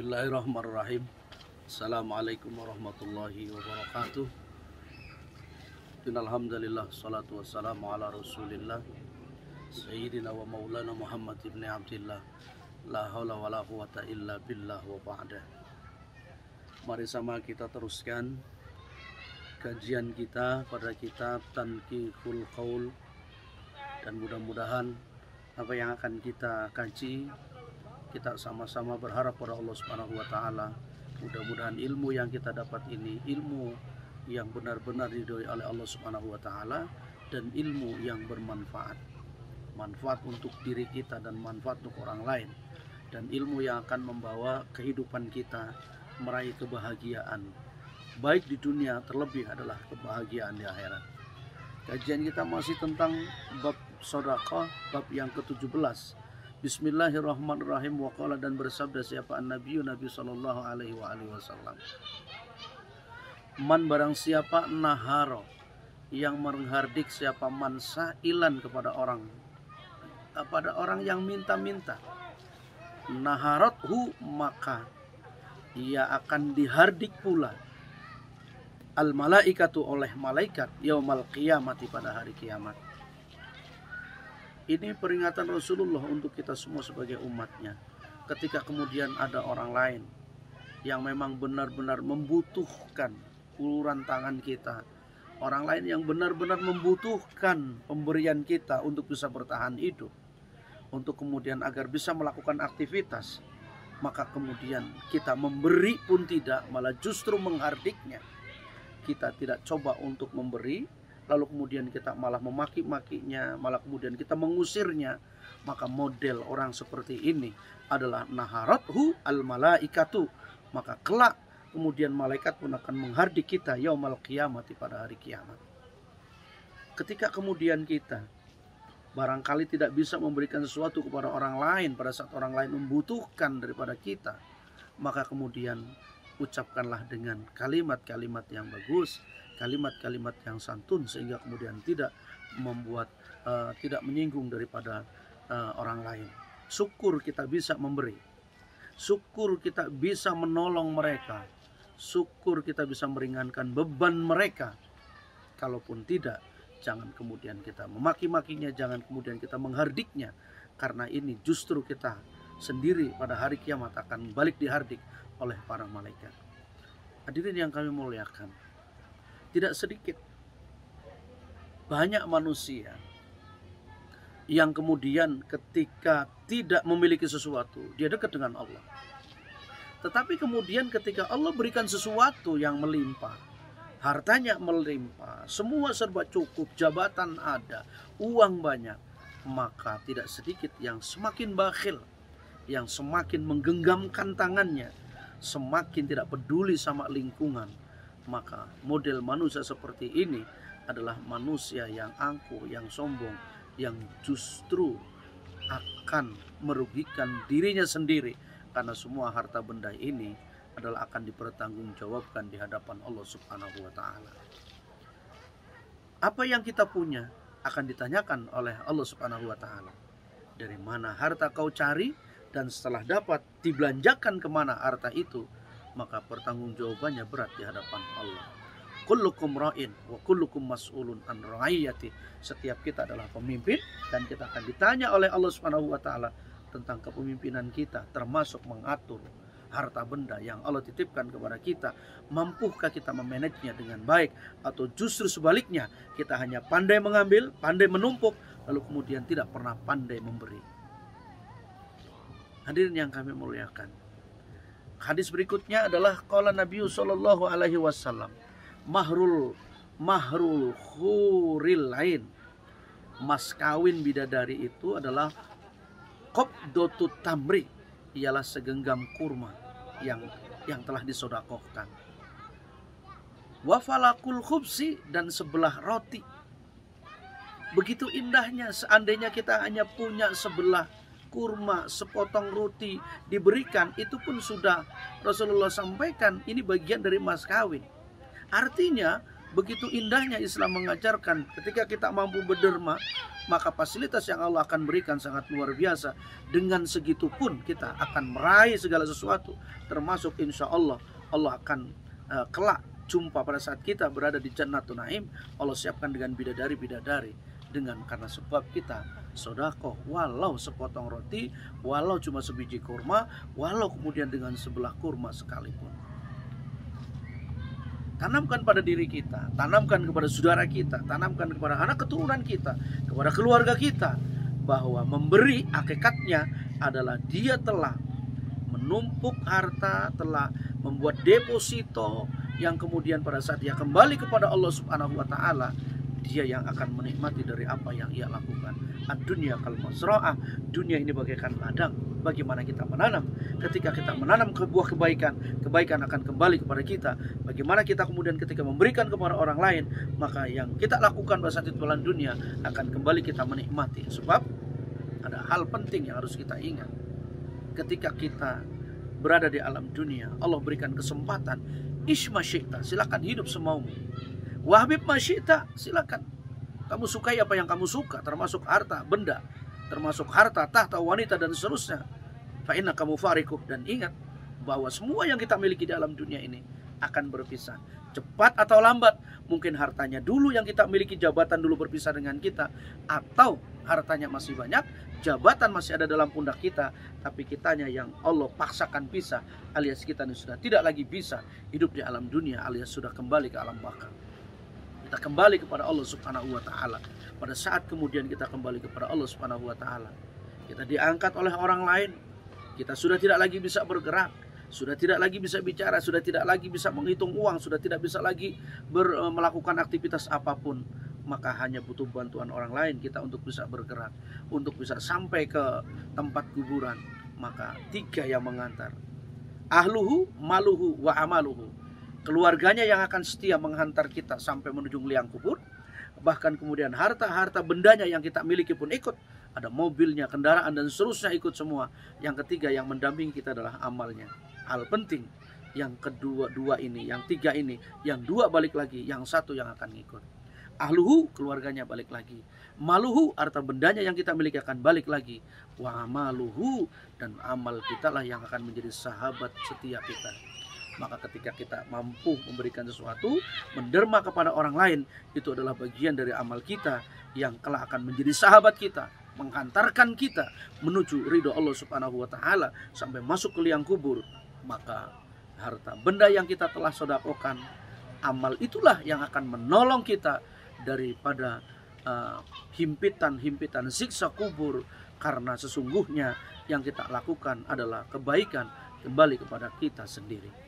Bismillahirrahmanirrahim. Assalamualaikum warahmatullahi wabarakatuh. Innalhamdulillah, salatu wassalamu ala rasulillah Sayyidina wa maulana Muhammad ibn Abdillah. La hawla wa la quwata illa billah wa ba'dah. Mari sama kita teruskan kajian kita pada kitab Tanqihul Qaul. Dan mudah-mudahan apa yang akan kita kaji, kita sama-sama berharap pada Allah Subhanahu wa taala. Mudah-mudahan ilmu yang kita dapat ini ilmu yang benar-benar diridhoi oleh Allah Subhanahu wa taala dan ilmu yang bermanfaat. Manfaat untuk diri kita dan manfaat untuk orang lain, dan ilmu yang akan membawa kehidupan kita meraih kebahagiaan baik di dunia, terlebih adalah kebahagiaan di akhirat. Kajian kita masih tentang bab sedekah, bab yang ke-17. Bismillahirrahmanirrahim. Waqala, dan bersabda siapa Nabi sallallahu alaihi wasallam, man barang siapa naharo, yang menghardik siapa man sa'ilan kepada orang yang minta-minta, naharothu, maka ia akan dihardik pula al malaikatu, oleh malaikat, yaumal qiyamati, pada hari kiamat. Ini peringatan Rasulullah untuk kita semua sebagai umatnya. Ketika kemudian ada orang lain yang memang benar-benar membutuhkan uluran tangan kita, orang lain yang benar-benar membutuhkan pemberian kita untuk bisa bertahan hidup, untuk kemudian agar bisa melakukan aktivitas, maka kemudian kita memberi pun tidak, malah justru menghardiknya. Kita tidak coba untuk memberi, lalu kemudian kita malah memaki-makinya, malah kemudian kita mengusirnya. Maka model orang seperti ini adalah naharathu al malaikatu, maka kelak kemudian malaikat pun akan menghardik kita yaumal qiyamati, pada hari kiamat. Ketika kemudian kita barangkali tidak bisa memberikan sesuatu kepada orang lain pada saat orang lain membutuhkan daripada kita, maka kemudian ucapkanlah dengan kalimat-kalimat yang bagus, kalimat-kalimat yang santun, sehingga kemudian tidak membuat tidak menyinggung daripada orang lain. Syukur kita bisa memberi, syukur kita bisa menolong mereka, syukur kita bisa meringankan beban mereka. Kalaupun tidak, jangan kemudian kita memaki-makinya, jangan kemudian kita menghardiknya, karena ini justru kita sendiri pada hari kiamat akan balik dihardik oleh para malaikat. Hadirin yang kami muliakan, tidak sedikit banyak manusia yang kemudian ketika tidak memiliki sesuatu, dia dekat dengan Allah. Tetapi kemudian ketika Allah berikan sesuatu yang melimpah, hartanya melimpah, semua serba cukup, jabatan ada, uang banyak, maka tidak sedikit yang semakin bakhil, yang semakin menggenggamkan tangannya, semakin tidak peduli sama lingkungan. Maka model manusia seperti ini adalah manusia yang angkuh, yang sombong, yang justru akan merugikan dirinya sendiri, karena semua harta benda ini adalah akan dipertanggungjawabkan di hadapan Allah Subhanahu wa taala. Apa yang kita punya akan ditanyakan oleh Allah Subhanahu wa taala. Dari mana harta kau cari, dan setelah dapat dibelanjakan kemana harta itu, maka pertanggungjawabannya berat di hadapan Allah. Kullukum ra'in wa kullukum mas'ulun an ra'iyati. Setiap kita adalah pemimpin, dan kita akan ditanya oleh Allah Subhanahu wa taala tentang kepemimpinan kita, termasuk mengatur harta benda yang Allah titipkan kepada kita. Mampukah kita memanagenya dengan baik, atau justru sebaliknya, kita hanya pandai mengambil, pandai menumpuk, lalu kemudian tidak pernah pandai memberi. Hadirin yang kami muliakan, hadis berikutnya adalah qala Nabi sallallahu alaihi wasallam, mahrul khuril lain, mas kawin bidadari itu adalah qabdotut tamri, ialah segenggam kurma yang telah disodakohkan. Wa falakul khubsi, dan sebelah roti. Begitu indahnya seandainya kita hanya punya sebelah kurma, sepotong roti diberikan, itu pun sudah Rasulullah sampaikan ini bagian dari mas kawin. Artinya Begitu indahnya Islam mengajarkan ketika kita mampu berderma, maka fasilitas yang Allah akan berikan sangat luar biasa. Dengan segitu pun kita akan meraih segala sesuatu, termasuk insya Allah akan kelak jumpa pada saat kita berada di Jannatun Naim. Allah siapkan dengan bidadari-bidadari, dengan karena sebab kita sedekah, walau sepotong roti, walau cuma sebiji kurma, walau kemudian dengan sebelah kurma sekalipun. Tanamkan pada diri kita, tanamkan kepada saudara kita, tanamkan kepada anak keturunan kita, kepada keluarga kita, bahwa memberi hakikatnya adalah dia telah menumpuk harta, telah membuat deposito, yang kemudian pada saat dia kembali kepada Allah Subhanahu wa taala, dia yang akan menikmati dari apa yang ia lakukan. Ad-dunya kal mazra'ah, dunia ini bagaikan ladang. Bagaimana kita menanam? Ketika kita menanam sebuah kebaikan, kebaikan akan kembali kepada kita. Bagaimana kita kemudian ketika memberikan kepada orang lain, maka yang kita lakukan pada saat itu dalam dunia akan kembali kita menikmati. Sebab ada hal penting yang harus kita ingat. Ketika kita berada di alam dunia, Allah berikan kesempatan, Ishma syi'ta, silakan hidup semaumu. Wahbib masyita, silakan. Kamu sukai apa yang kamu suka, termasuk harta, benda, termasuk harta, tahta, wanita, dan seterusnya. Fa'inna kamu farikuh. Dan ingat bahwa semua yang kita miliki di alam dunia ini akan berpisah. Cepat atau lambat, mungkin hartanya dulu yang kita miliki, jabatan dulu berpisah dengan kita. Atau hartanya masih banyak, jabatan masih ada dalam pundak kita, tapi kitanya yang Allah paksakan pisah, alias kita ini sudah tidak lagi bisa hidup di alam dunia, alias sudah kembali ke alam baka. Kita kembali kepada Allah Subhanahu wa taala. Pada saat kemudian kita kembali kepada Allah Subhanahu wa taala, kita diangkat oleh orang lain. Kita sudah tidak lagi bisa bergerak, sudah tidak lagi bisa bicara, sudah tidak lagi bisa menghitung uang, sudah tidak bisa lagi melakukan aktivitas apapun. Maka hanya butuh bantuan orang lain kita untuk bisa bergerak, untuk bisa sampai ke tempat kuburan. Maka tiga yang mengantar: ahluhu, maluhu, wa amaluhu. Keluarganya yang akan setia menghantar kita sampai menuju liang kubur. Bahkan kemudian harta-harta bendanya yang kita miliki pun ikut. Ada mobilnya, kendaraan, dan seterusnya ikut semua. Yang ketiga yang mendampingi kita adalah amalnya. Hal penting yang kedua-dua ini, yang tiga ini, yang dua balik lagi, yang satu yang akan ngikut. Ahluhu, keluarganya balik lagi. Maluhu, harta bendanya yang kita miliki akan balik lagi. Wa amaluhu, dan amal kita lah yang akan menjadi sahabat setia kita. Maka ketika kita mampu memberikan sesuatu, menderma kepada orang lain, itu adalah bagian dari amal kita yang kelak akan menjadi sahabat kita, menghantarkan kita menuju ridho Allah Subhanahu wa taala sampai masuk ke liang kubur. Maka harta benda yang kita telah sedekahkan, amal itulah yang akan menolong kita daripada himpitan-himpitan siksa kubur, karena sesungguhnya yang kita lakukan adalah kebaikan kembali kepada kita sendiri.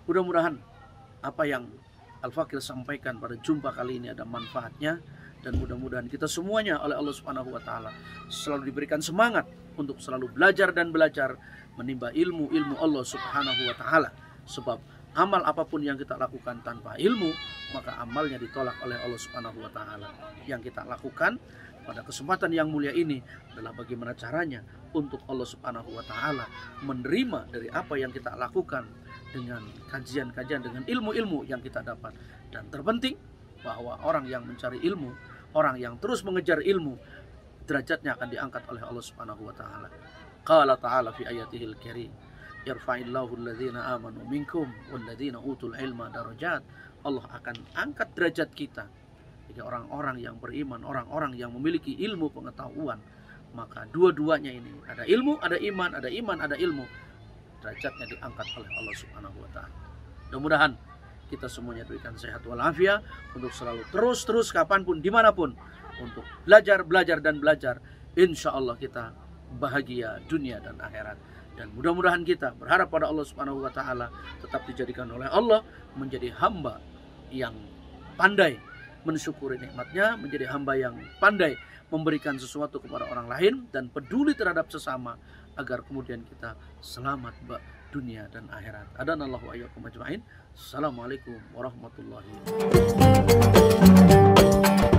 Mudah-mudahan apa yang Al-Fakir sampaikan pada jumpa kali ini ada manfaatnya, dan mudah-mudahan kita semuanya oleh Allah Subhanahu wa taala selalu diberikan semangat untuk selalu belajar dan belajar menimba ilmu-ilmu Allah Subhanahu wa taala. Sebab amal apapun yang kita lakukan tanpa ilmu, maka amalnya ditolak oleh Allah Subhanahu wa taala. Yang kita lakukan pada kesempatan yang mulia ini adalah bagaimana caranya untuk Allah Subhanahu wa taala menerima dari apa yang kita lakukan dengan kajian-kajian, dengan ilmu-ilmu yang kita dapat. Dan terpenting bahwa orang yang mencari ilmu, orang yang terus mengejar ilmu, derajatnya akan diangkat oleh Allah Subhanahu wa taala. Qala ta'ala fi ayatihil karim, yarfa'illahu alladhina amanu minkum walladhina utul ilma darajat. Allah akan angkat derajat kita jika orang-orang yang beriman, orang-orang yang memiliki ilmu pengetahuan. Maka dua-duanya ini, ada ilmu, ada iman, ada iman, ada ilmu, derajatnya diangkat oleh Allah Subhanahu wa taala. Mudah-mudahan kita semuanya diberikan sehat walafiat untuk selalu terus kapanpun, dimanapun, untuk belajar dan belajar. Insya Allah kita bahagia dunia dan akhirat. Dan mudah-mudahan kita berharap pada Allah Subhanahu wa taala tetap dijadikan oleh Allah menjadi hamba yang pandai mensyukuri nikmatnya, menjadi hamba yang pandai memberikan sesuatu kepada orang lain dan peduli terhadap sesama, agar kemudian kita selamat dunia dan akhirat. Adanallahu wa iyyakum ajma'in. Assalamualaikum warahmatullahi wabarakatuh.